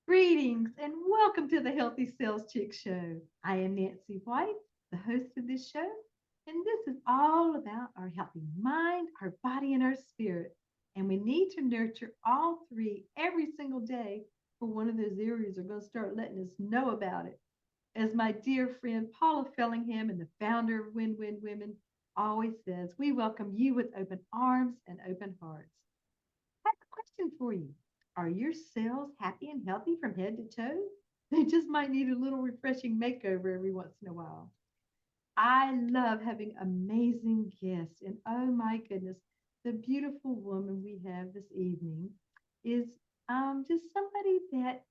Greetings and welcome to the Healthy Sales Chick Show. I am Nancy White, the host of this show, and this is all about our healthy mind, our body, and our spirit. And we need to nurture all three every single day, for one of those areas are going to start letting us know about it. As my dear friend Paula Fellingham and the founder of Win Win Women always says, we welcome you with open arms and open hearts. I have a question for you. Are your cells happy and healthy from head to toe? They just might need a little refreshing makeover every once in a while. I love having amazing guests. And oh my goodness, the beautiful woman we have this evening is just somebody that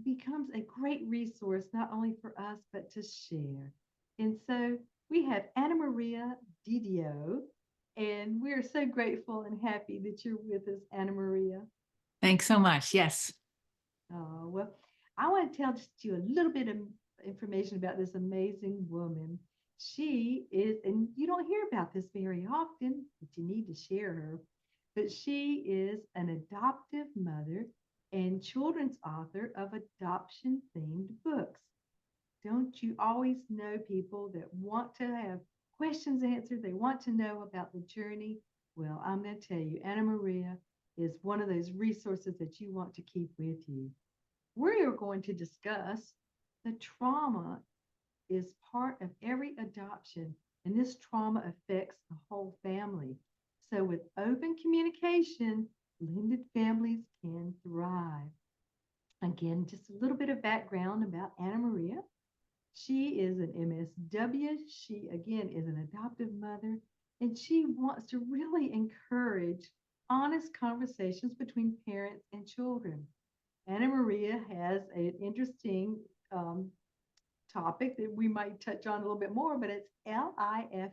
becomes a great resource, not only for us, but to share. And so we have Anna Maria DiDio, and we're so grateful and happy that you're with us, Anna Maria. Thanks so much. Yes. Oh, well, I want to tell just you a little bit of information about this amazing woman. She is, and you don't hear about this very often, but you need to share her. But she is an adoptive mother and children's author of adoption themed books. Don't you always know people that want to have questions answered? They want to know about the journey. Well, I'm going to tell you, Anna Maria is one of those resources that you want to keep with you. We are going to discuss the trauma is part of every adoption, and this trauma affects the whole family. So, with open communication, blended families can thrive. Again, just a little bit of background about Anna Maria. She is an MSW. She, again, is an adoptive mother, and she wants to really encourage honest conversations between parents and children. Anna Maria has an interesting topic that we might touch on a little bit more, but it's LIFE,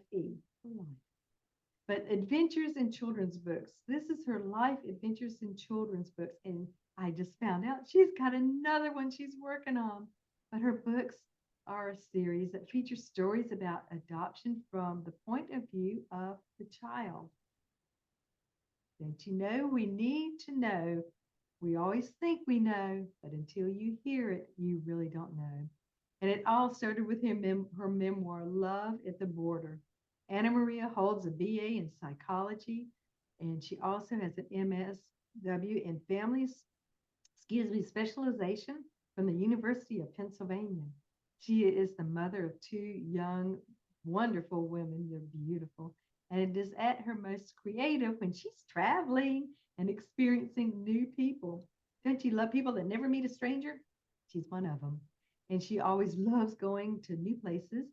but Adventures in Children's Books. This is her Life Adventures in Children's Books. And I just found out she's got another one she's working on. But her books are a series that features stories about adoption from the point of view of the child. Don't you know? We need to know. We always think we know, but until you hear it, you really don't know. And it all started with her memoir, Love at the Border. Anna Maria holds a BA in psychology, and she also has an MSW in families, specialization from the University of Pennsylvania. She is the mother of two young, wonderful women. They're beautiful. And it is at her most creative when she's traveling and experiencing new people. Don't you love people that never meet a stranger? She's one of them. And she always loves going to new places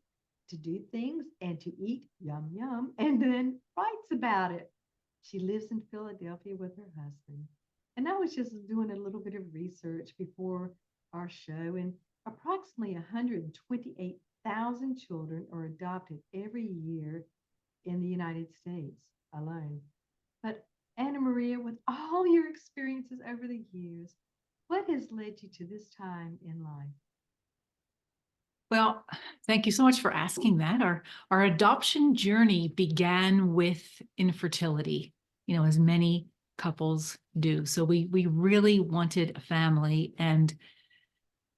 to do things and to eat yum yum and then writes about it. She lives in Philadelphia with her husband. And I was just doing a little bit of research before our show, and approximately 128,000 children are adopted every year in the United States alone. But Anna Maria, with all your experiences over the years, what has led you to this time in life? Well, thank you so much for asking that. Our adoption journey began with infertility, as many couples do. So we really wanted a family, and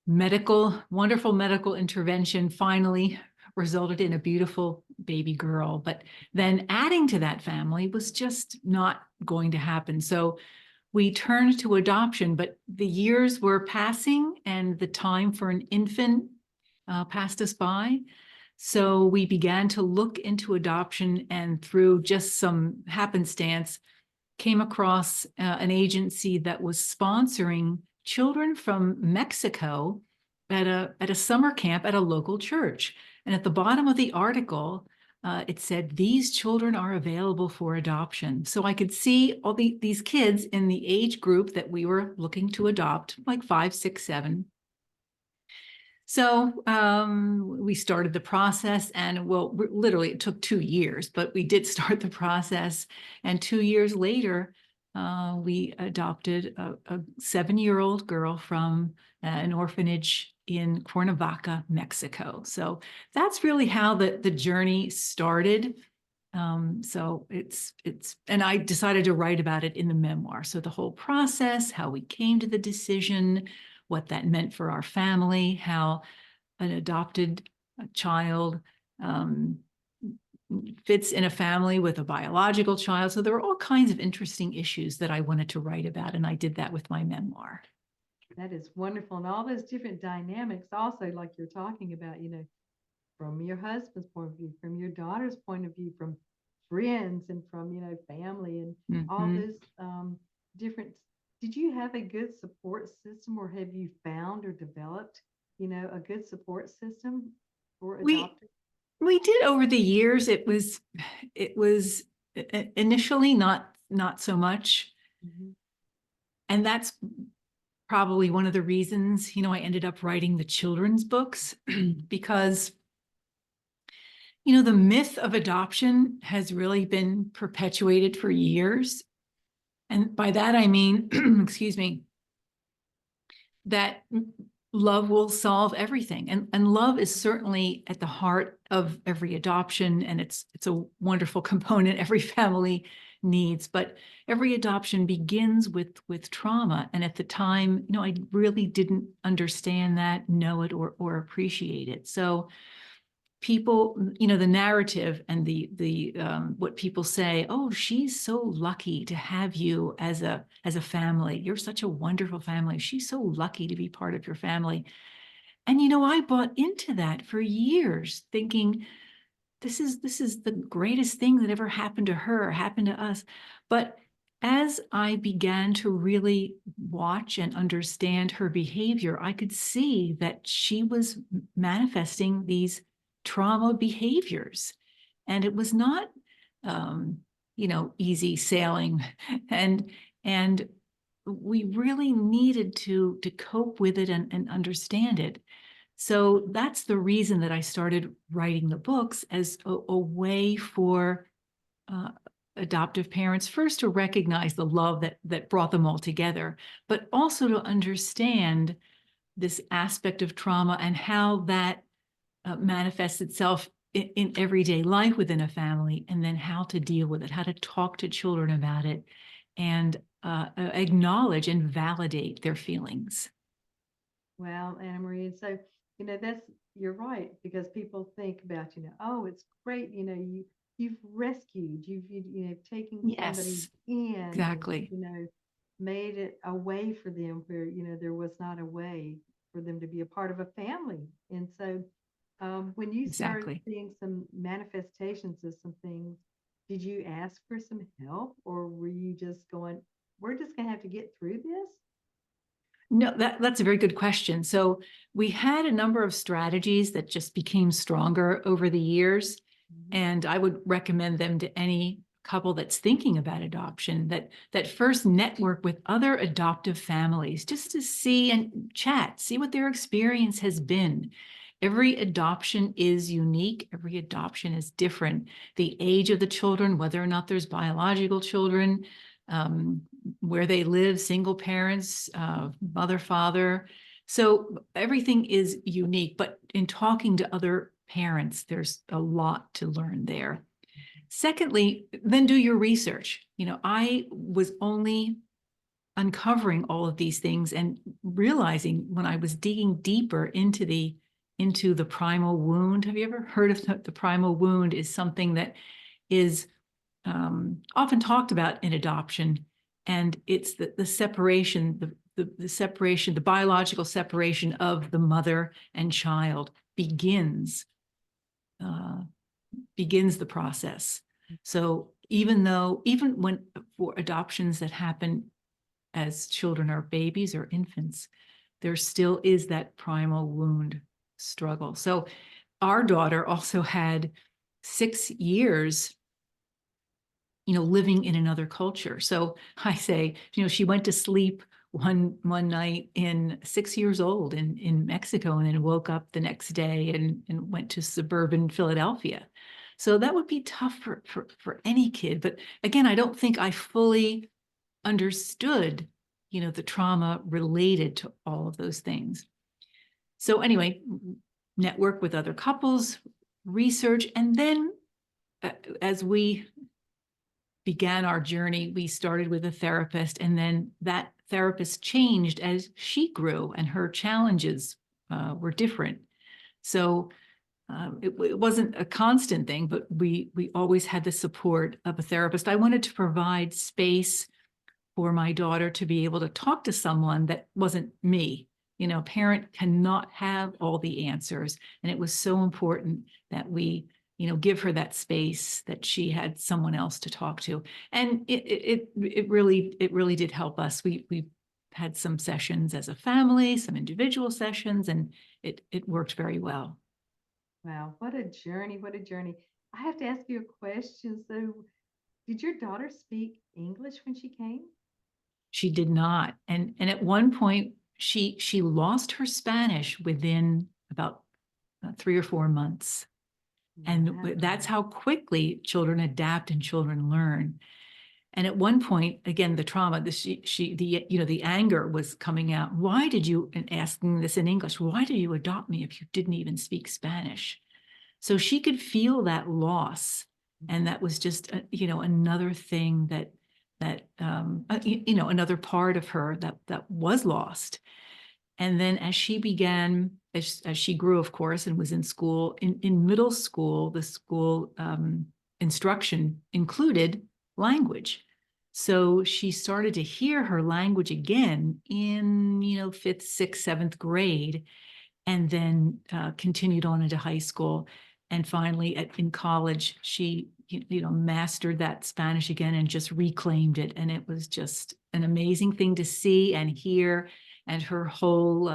wonderful medical intervention finally resulted in a beautiful baby girl. But then adding to that family was just not going to happen. So we turned to adoption, but the years were passing and the time for an infant passed us by. So we began to look into adoption, and through just some happenstance, came across an agency that was sponsoring children from Mexico at a summer camp at a local church. And at the bottom of the article, it said, these children are available for adoption. So I could see all these kids in the age group that we were looking to adopt, like 5, 6, 7. So we started the process, and literally it took 2 years, but we did start the process. And 2 years later, we adopted a 7-year-old girl from an orphanage in Cuernavaca, Mexico. So that's really how the journey started. So and I decided to write about it in the memoir. So the whole process, how we came to the decision, what that meant for our family, how an adopted child fits in a family with a biological child. So there were all kinds of interesting issues that I wanted to write about, and I did that with my memoir. That is wonderful. And all those different dynamics also, like you're talking about, from your husband's point of view, from your daughter's point of view, from friends and from, family and all Mhm. those different. Did you have a good support system, or have you found or developed, a good support system for We adopted? we did over the years. It was initially not so much, Mhm. and that's probably one of the reasons, I ended up writing the children's books because, the myth of adoption has really been perpetuated for years. And by that, I mean, excuse me, that love will solve everything. And love is certainly at the heart of every adoption. And it's a wonderful component every family needs. But every adoption begins with trauma. And at the time, I really didn't understand that, know it, or appreciate it. So people, the narrative and the what people say, oh, she's so lucky to have you as a family. You're such a wonderful family. She's so lucky to be part of your family. And I bought into that for years, thinking this is the greatest thing that ever happened to her, happened to us. But as I began to really watch and understand her behavior, I could see that she was manifesting these trauma behaviors. And it was not, easy sailing. And we really needed to cope with it and understand it. So that's the reason that I started writing the books, as a way for uh, adoptive parents first to recognize the love that brought them all together, but also to understand this aspect of trauma and how that manifests itself in everyday life within a family, and then how to deal with it, how to talk to children about it, and acknowledge and validate their feelings. Well, Anna Marie, and so you're right, because people think about, oh, it's great, you've rescued, you've taken somebody Yes, in and exactly. made it a way for them where there was not a way for them to be a part of a family. And so when you started Exactly. seeing some manifestations of some things, did you ask for some help, or were you just going, we're just going to have to get through this? No, that's a very good question. So we had a number of strategies that just became stronger over the years. Mhm. And I would recommend them to any couple that's thinking about adoption, that first network with other adoptive families, just to see and chat, see what their experience has been. Every adoption is unique. Every adoption is different. The age of the children, whether or not there's biological children, um, where they live, single parents, mother, father. So everything is unique, but in talking to other parents, there's a lot to learn there. Secondly, then do your research. I was only uncovering all of these things and realizing when I was digging deeper into the primal wound. Have you ever heard of the primal wound? Is something that is often talked about in adoption, and it's the separation, the separation, the biological separation of the mother and child uh, begins the process. So even when for adoptions that happen as children or babies or infants, there still is that primal wound struggle. So our daughter also had 6 years living in another culture. So I say, she went to sleep one night in 6 years old in Mexico, and then woke up the next day and went to suburban Philadelphia. So that would be tough for any kid. But again, I don't think I fully understood, the trauma related to all of those things. So anyway, network with other couples, research, and then as we began our journey, we started with a therapist, and then that therapist changed as she grew and her challenges were different. So it wasn't a constant thing, but we always had the support of a therapist. I wanted to provide space for my daughter to be able to talk to someone that wasn't me. You know, a parent cannot have all the answers. And it was so important that we, give her that space, that she had someone else to talk to. And it really did help us. We had some sessions as a family, some individual sessions, and it worked very well. Wow, what a journey, what a journey. I have to ask you a question. So, did your daughter speak English when she came? She did not. And at one point she lost her Spanish within about 3 or 4 months. And that's Wow. how quickly children adapt and children learn. And at one point, again, the trauma, the anger was coming out. Why did you, and asking this in English, why did you adopt me if you didn't even speak Spanish? So she could feel that loss. And that was just, another thing another part of her that was lost. And then as she began, as she grew, of course, and was in school, in middle school, the school instruction included language. So she started to hear her language again in, fifth, sixth, seventh grade, and then continued on into high school. And finally, in college, she mastered that Spanish again and just reclaimed it. And it was just an amazing thing to see and hear. And her whole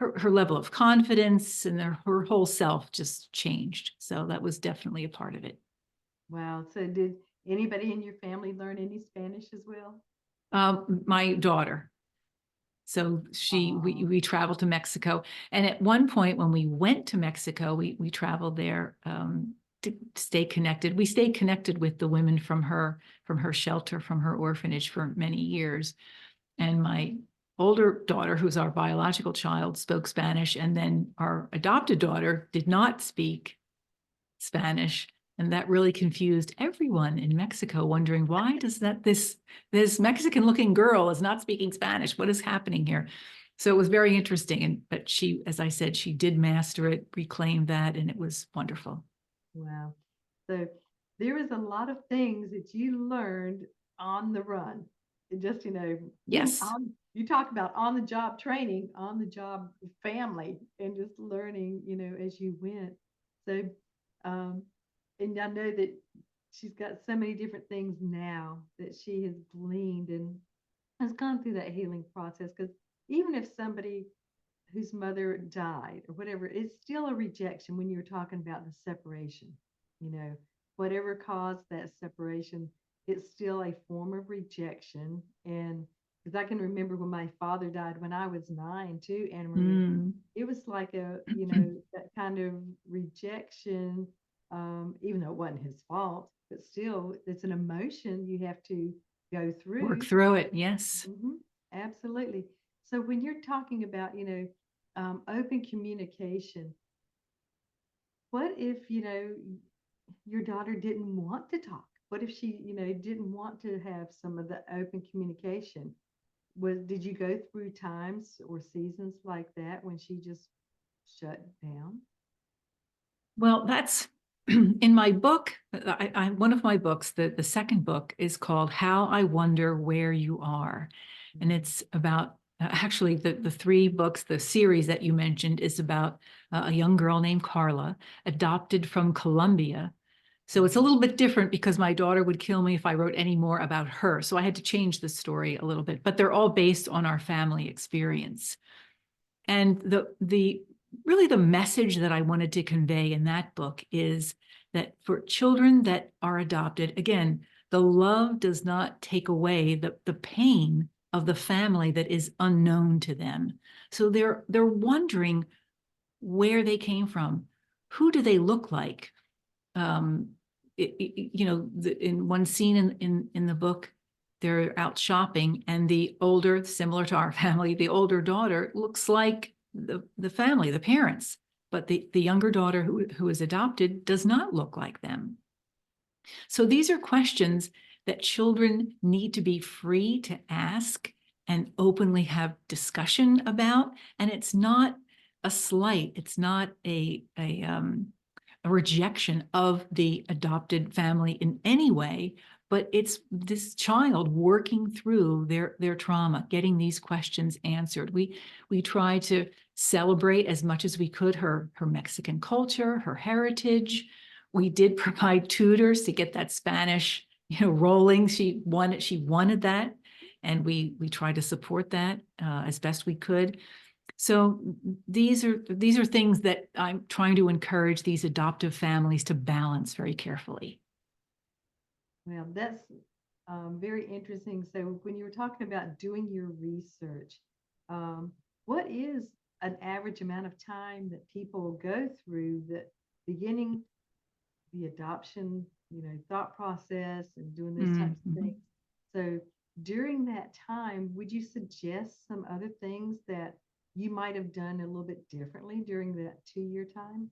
her level of confidence and her whole self just changed. So that was definitely a part of it. Wow. So, did anybody in your family learn any Spanish as well? My daughter. So we traveled to Mexico. And at one point when we went to Mexico, we traveled there to stay connected. We stayed connected with the women from her shelter, from her orphanage for many years. And my older daughter, who's our biological child, spoke Spanish. And then our adopted daughter did not speak Spanish. And that really confused everyone in Mexico, wondering why does this Mexican looking girl is not speaking Spanish? What is happening here? So it was very interesting. But she, as I said, she did master it, reclaim that, and it was wonderful. Wow. So, there is a lot of things that you learned on the run. Just, Yes. you talk about on the job training, on the job family, and just learning, as you went. So, um, and I know that she's got so many different things now that she has gleaned and has gone through that healing process. Because even if somebody whose mother died or whatever, it's still a rejection when you're talking about the separation. You know, whatever caused that separation, it's still a form of rejection. And because I can remember when my father died when I was 9 too, Anna Maria, Mm. it was like that kind of rejection, even though it wasn't his fault, but still, it's an emotion you have to go Work through. through it. Yes. Absolutely. So when you're talking about, open communication, what if, your daughter didn't want to talk? What if she, didn't want to have some of the open communication? Did you go through times or seasons like that when she just shut down? Well, that's in my book. One of my books, the second book, is called How I Wonder Where You Are. And it's about actually the three books, the series that you mentioned is about a young girl named Carla, adopted from Colombia. So it's a little bit different because my daughter would kill me if I wrote any more about her. So I had to change the story a little bit, but they're all based on our family experience. And the really the message that I wanted to convey in that book is that for children that are adopted, again, the love does not take away the pain of the family that is unknown to them. So they're wondering where they came from. Who do they look like? In one scene in the book, they're out shopping, and the older, similar to our family, the older daughter looks like the family, the parents, but the younger daughter who is adopted does not look like them. So these are questions that children need to be free to ask and openly have discussion about. And it's not a slight, it's not a rejection of the adopted family in any way, but it's this child working through their trauma, getting these questions answered. We try to celebrate as much as we could her Mexican culture, her heritage. We did provide tutors to get that Spanish, rolling. She wanted that, and we tried to support that as best we could. So these are things that I'm trying to encourage these adoptive families to balance very carefully. Well, that's very interesting. So when you were talking about doing your research, what is an average amount of time that people go through that beginning the adoption, thought process and doing those types of Mhm. things? So during that time, would you suggest some other things that you might have done a little bit differently during that 2-year time?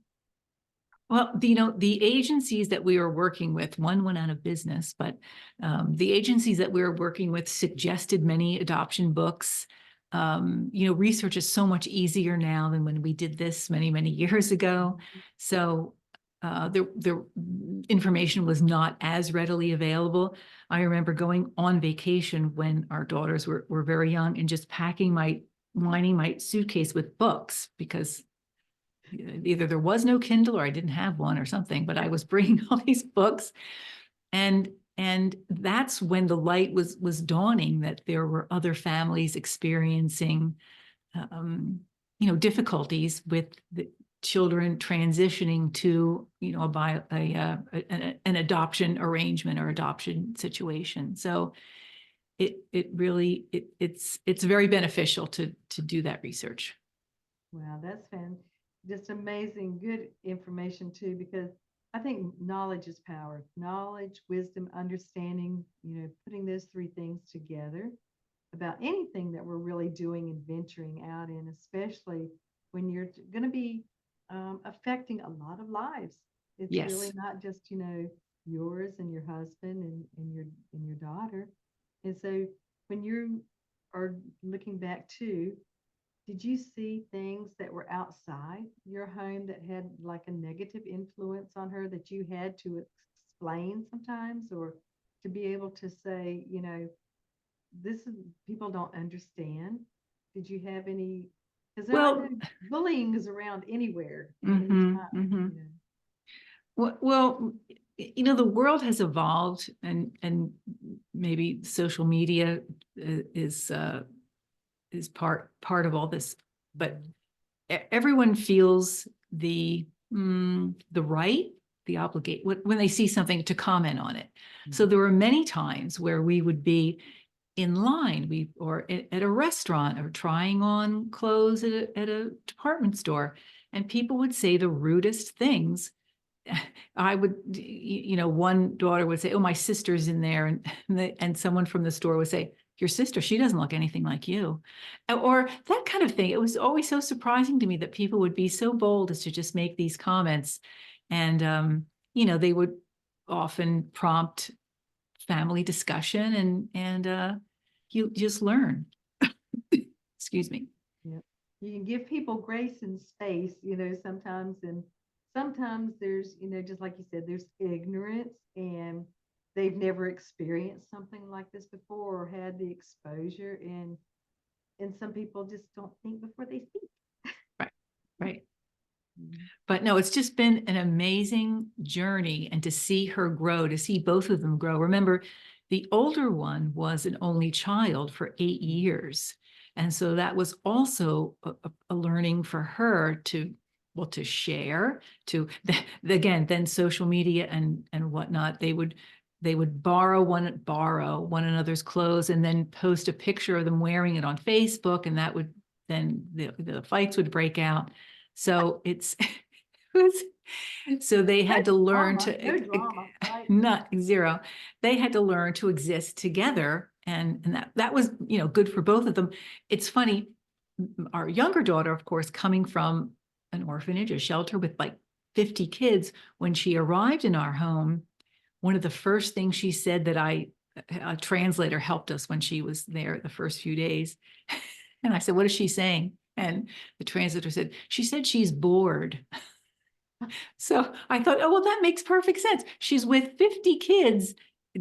Well, the agencies that we were working with, one went out of business, but the agencies that we were working with suggested many adoption books. Research is so much easier now than when we did this many, many years ago. So the information was not as readily available. I remember going on vacation when our daughters were very young and just lining my suitcase with books, because either there was no Kindle or I didn't have one or something, but I was bringing all these books. And that's when the light was dawning that there were other families experiencing difficulties with the children transitioning to an adoption arrangement or adoption situation. So it's very beneficial to do that research. Wow, that's just amazing, good information too, because I think knowledge is power. Knowledge, wisdom, understanding, putting those three things together about anything that we're really doing and venturing out in, especially when you're going to be affecting a lot of lives. It's really Yes. not just, yours and your husband and your daughter. And so when you are looking back too, did you see things that were outside your home that had like a negative influence on her that you had to explain sometimes, or to be able to say, this is people don't understand? Did you have any? Because I know Well, bullying is around anywhere at any mhm, time. mhm. Well, the world has evolved, and maybe social media is part of all this, but everyone feels the right, the obligate when they see something to comment on it. So Mhm. there were many times where we would be in line, or at a restaurant, or trying on clothes at a department store, and people would say the rudest things. I would, one daughter would say, "Oh, my sister's in there," and someone from the store would say, "Your sister, she doesn't look anything like you," or that kind of thing. It was always so surprising to me that people would be so bold as to just make these comments, and they would often prompt family discussion, and you just learn. Excuse me. Yep. You can give people grace and space, sometimes, and sometimes there's, just like you said, there's ignorance and they've never experienced something like this before or had the exposure, and some people just don't think before they speak. Right, right. Mhm. But no, it's just been an amazing journey, and to see her grow, to see both of them grow. Remember, the older one was an only child for 8 years. And so that was also a learning for her to share, again, then social media and whatnot. They would borrow one another's clothes and then post a picture of them wearing it on Facebook, and that would then the fights would break out. So it's so they had to learn No drama, right? not zero. They had to learn to exist together, and that was good for both of them. It's funny, our younger daughter, of course, coming from an orphanage, a shelter with like 50 kids, when she arrived in our home, one of the first things she said that a translator helped us when she was there the first few days. And I said, what is she saying? And the translator said, she said she's bored. So I thought, oh, well, that makes perfect sense. She's with 50 kids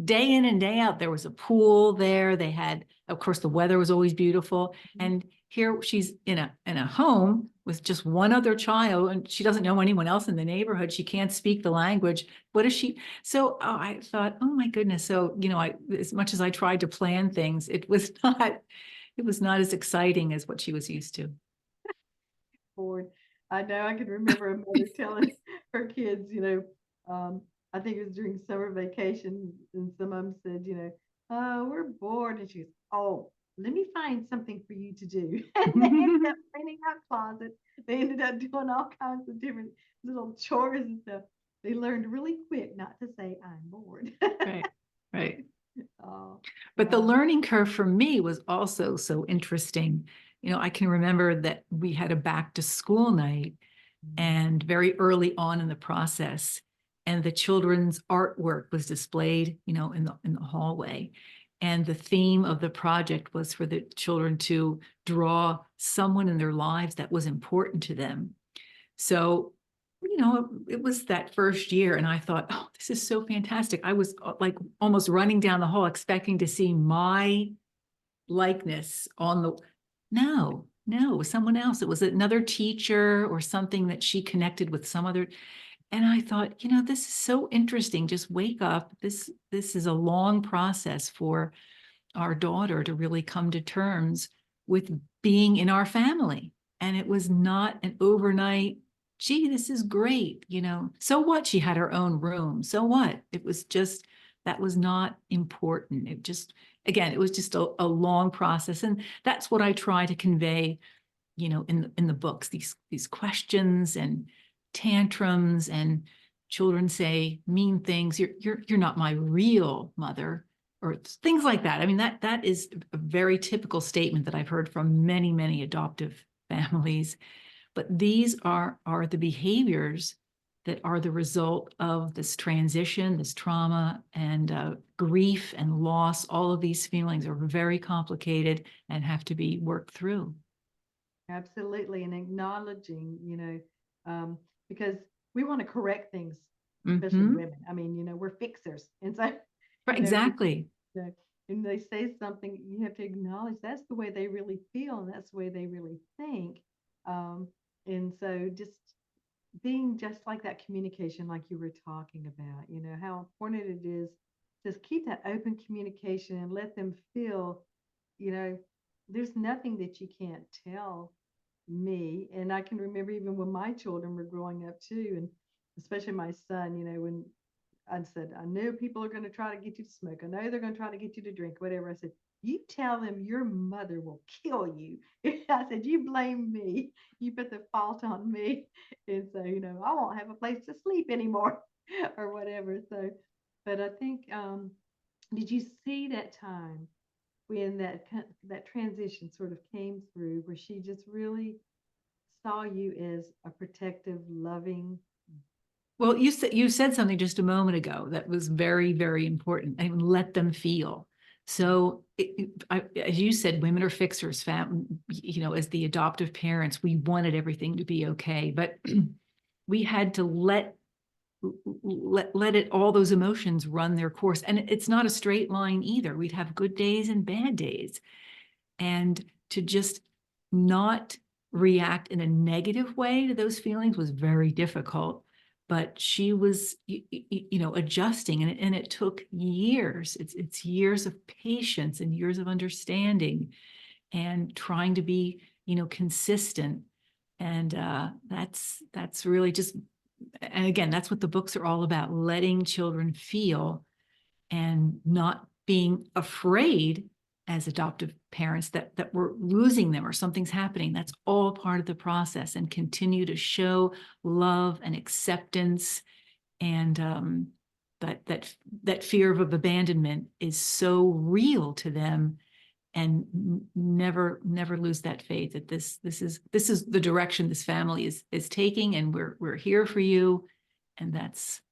day in and day out. There was a pool there. They had, of course, the weather was always beautiful. And here she's in a home with just one other child, and she doesn't know anyone else in the neighborhood. She can't speak the language. What is she? So I thought, oh my goodness. So, as much as I tried to plan things, it was not as exciting as what she was used to. Board. I know I can remember a mother telling her kids, I think it was during summer vacation, and some of them said, oh, we're bored. And she goes, oh, let me find something for you to do. And they ended up cleaning out closet. They ended up doing all kinds of different little chores and stuff. They learned really quick not to say, I'm bored. Right, right. Oh, But the wow. learning curve for me was also so interesting. I can remember that we had a back to school night, and very early on in the process, and the children's artwork was displayed, in the hallway. And the theme of the project was for the children to draw someone in their lives that was important to them. So, it was that first year, and I thought, oh, this is so fantastic. I was like almost running down the hall expecting to see my likeness on the, no, it was someone else. It was another teacher or something that she connected with some other. And I thought, this is so interesting. Just wake up. This is a long process for our daughter to really come to terms with being in our family. And it was not an overnight, gee, this is great. So what? She had her own room. So what? It was just, that was not important. It just, again, it was just a long process. And that's what I try to convey, in the books, these questions and tantrums, and children say mean things. You're not my real mother, or things like that. I mean, that is a very typical statement that I've heard from many, many adoptive families. But these are the behaviors that are the result of this transition, this trauma, and grief and loss. All of these feelings are very complicated and have to be worked through. Absolutely. And acknowledging, because we want to correct things, especially Mm-hmm. women. I mean, we're fixers. And so, Right, you know, we, exactly. and they say something, you have to acknowledge that's the way they really feel and that's the way they really think. Um, and so just being just like that communication, like you were talking about, how important it is. Just keep that open communication and let them feel, you know, there's nothing that you can't tell me. And I can remember even when my children were growing up too, and especially my son, when I said, I know people are going to try to get you to smoke. I know they're going to try to get you to drink, whatever. I said, you tell them your mother will kill you. I said, you blame me. You put the fault on me. And so, I won't have a place to sleep anymore or whatever. So, but I think, did you see that time when that transition sort of came through where she just really saw you as a protective, loving? Well, you said something just a moment ago that was very, very important. And let them feel. So, as you said, women are fixers. As the adoptive parents, we wanted everything to be okay, but we had to let it, all those emotions run their course. And it's not a straight line either. We'd have good days and bad days, and to just not react in a negative way to those feelings was very difficult. But she was, adjusting, and it took years. It's years of patience and years of understanding, and trying to be, consistent. And that's really just, and again, that's what the books are all about: letting children feel and not being afraid as adoptive parents that we're losing them or something's happening. That's all part of the process, and continue to show love and acceptance. And that fear of abandonment is so real to them, and never lose that faith that this is the direction this family is taking, and we're here for you. And It that's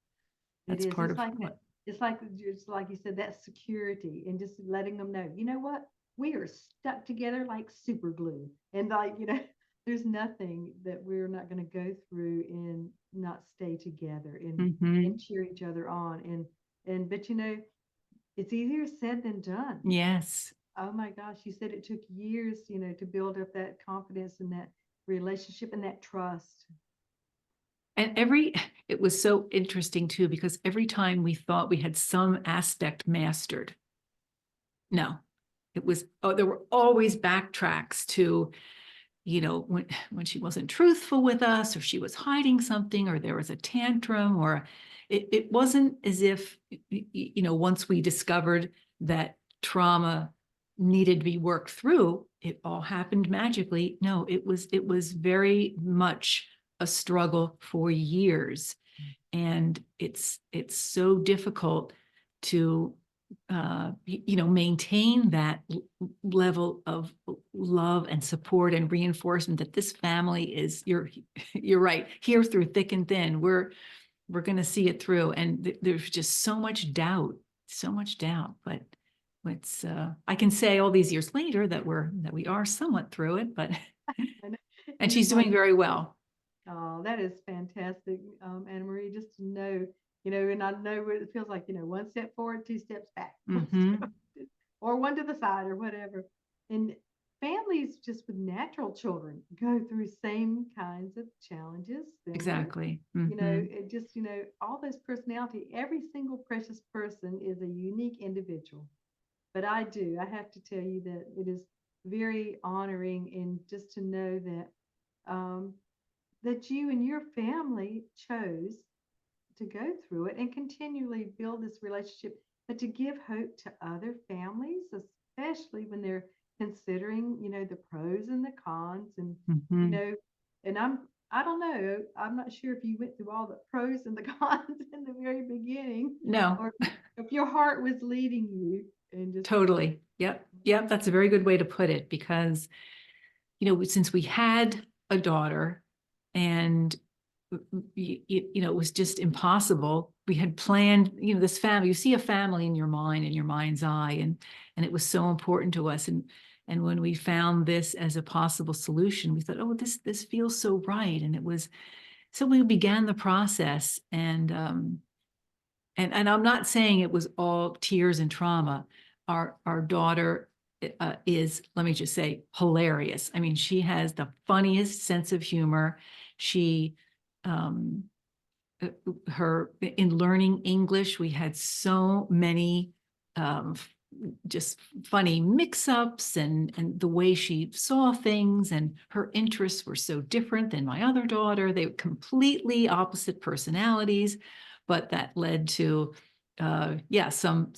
is. part It's of like that what. It's like, just like you said, that security and just letting them know, you know what? We are stuck together like super glue. And like, there's nothing that we're not going to go through and not stay together and Hmm. cheer each other on. But it's easier said than done. Yes. Oh my gosh, you said it took years, to build up that confidence and that relationship and that trust. And it was so interesting too, because every time we thought we had some aspect mastered, no, there were always backtracks to, when she wasn't truthful with us, or she was hiding something, or there was a tantrum, or it wasn't as if, once we discovered that trauma needed to be worked through, it all happened magically. No, it was very much a struggle for years. And it's so difficult to maintain that level of love and support and reinforcement that this family is, you're right, here through thick and thin. We're going to see it through. And there's just so much doubt, but it's I can say all these years later that we are somewhat through it, but And, and just she's like, doing very well. oh, that is fantastic, Anna Marie, just to know, and I know what it feels like, one step forward, two steps back, Hmm. or one to the side or whatever. And families just with natural children go through same kinds of challenges, similar. Exactly. Hmm. It just, all those personality, every single precious person is a unique individual. But I have to tell you that it is very honoring and just to know um, that you and your family chose to go through it and continually build this relationship, but to give hope to other families, especially when they're considering, the pros and the cons. And, you Hmm. know, and I don't know, I'm not sure if you went through all the pros and the cons in the very beginning, No. or if your heart was leading you and just, Totally. Yep. Yep. That's a very good way to put it, because, since we had a daughter, and, it was just impossible. We had planned, this family, you see a family in your mind, in your mind's eye, and it was so important to us. And when we found this as a possible solution, we thought, oh, this feels so right. And so we began the process. And I'm not saying it was all tears and trauma. Our daughter is, let me just say, hilarious. I mean, she has the funniest sense of humor. She um her in learning English, we had so many just funny mix-ups, and the way she saw things, and her interests were so different than my other daughter. They were completely opposite personalities, but that led to yeah, some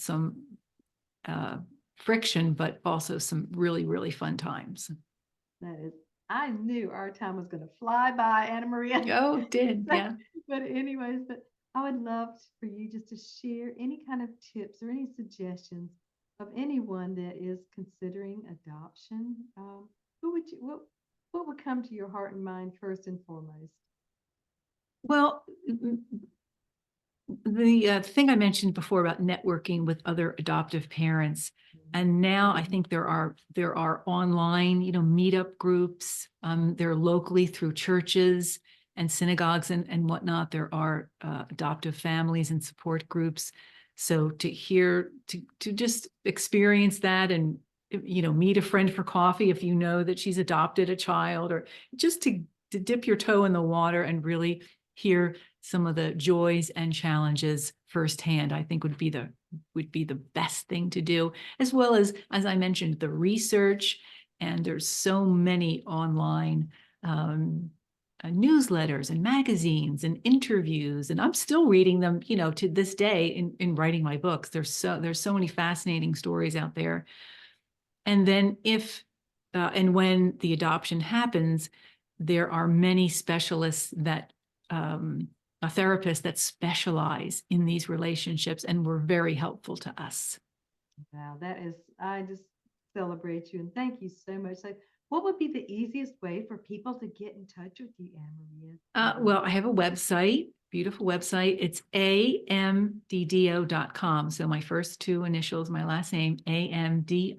uh friction, but also some really, really fun times. that is, I knew our time was going to fly by, Anna Maria. Oh, it did. So, Yeah. but anyways, but I would love for you just to share any kind of tips or any suggestions of anyone that is considering adoption. Who would you what would come to your heart and mind first and foremost? Well, the thing I mentioned before about networking with other adoptive parents, and now I think there are online, meetup groups. There are locally through churches and synagogues and whatnot. There are adoptive families and support groups. So to just experience that, and meet a friend for coffee if you know that she's adopted a child, or just to dip your toe in the water and really hear some of the joys and challenges firsthand, I think would be the best thing to do, as well as I mentioned, the research. And there's so many online newsletters and magazines and interviews, and I'm still reading them, to this day in writing my books. There's so many fascinating stories out there. And then and when the adoption happens, there are many specialists therapists that specialize in these relationships and were very helpful to us. Wow, that is, I just celebrate you and thank you so much. So, what would be the easiest way for people to get in touch with you, Anna Maria? Well, I have a website. beautiful website. It's amdidio.com. So my first two initials, my last name, amdidio.com.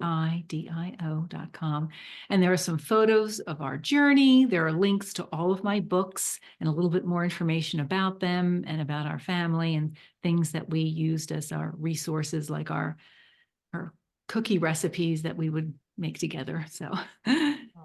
And there are some photos of our journey. There are links to all of my books and a little bit more information about them and about our family and things that we used as our resources, like our cookie recipes that we would make together. So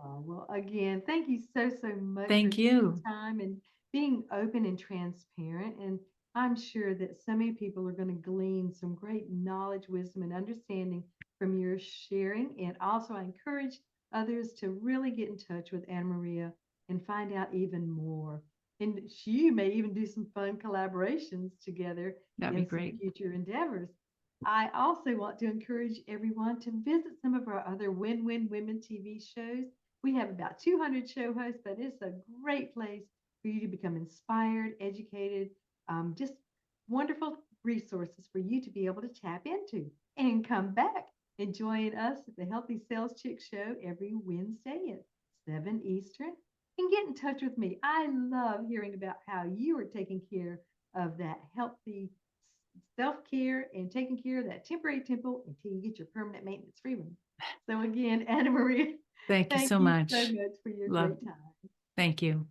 Oh, well, again, thank you so, so much for thank taking you. the time and being open and transparent. And I'm sure that so many people are going to glean some great knowledge, wisdom, and understanding from your sharing. And also, I encourage others to really get in touch with Anna Maria and find out even more. And you may even do some fun collaborations together That'd be in some great. future endeavors. I also want to encourage everyone to visit some of our other Win Win Women TV shows. We have about 200 show hosts, but it's a great place for you to become inspired, educated, just wonderful resources for you to be able to tap into. And come back and join us at the Healthy Sales Chick Show every Wednesday at 7 Eastern. And get in touch with me. I love hearing about how you are taking care of that healthy self care and taking care of that temporary temple until you get your permanent maintenance free one. So, again, Anna Maria, Thank you thank so you so much. much for your Love. great time. Thank you.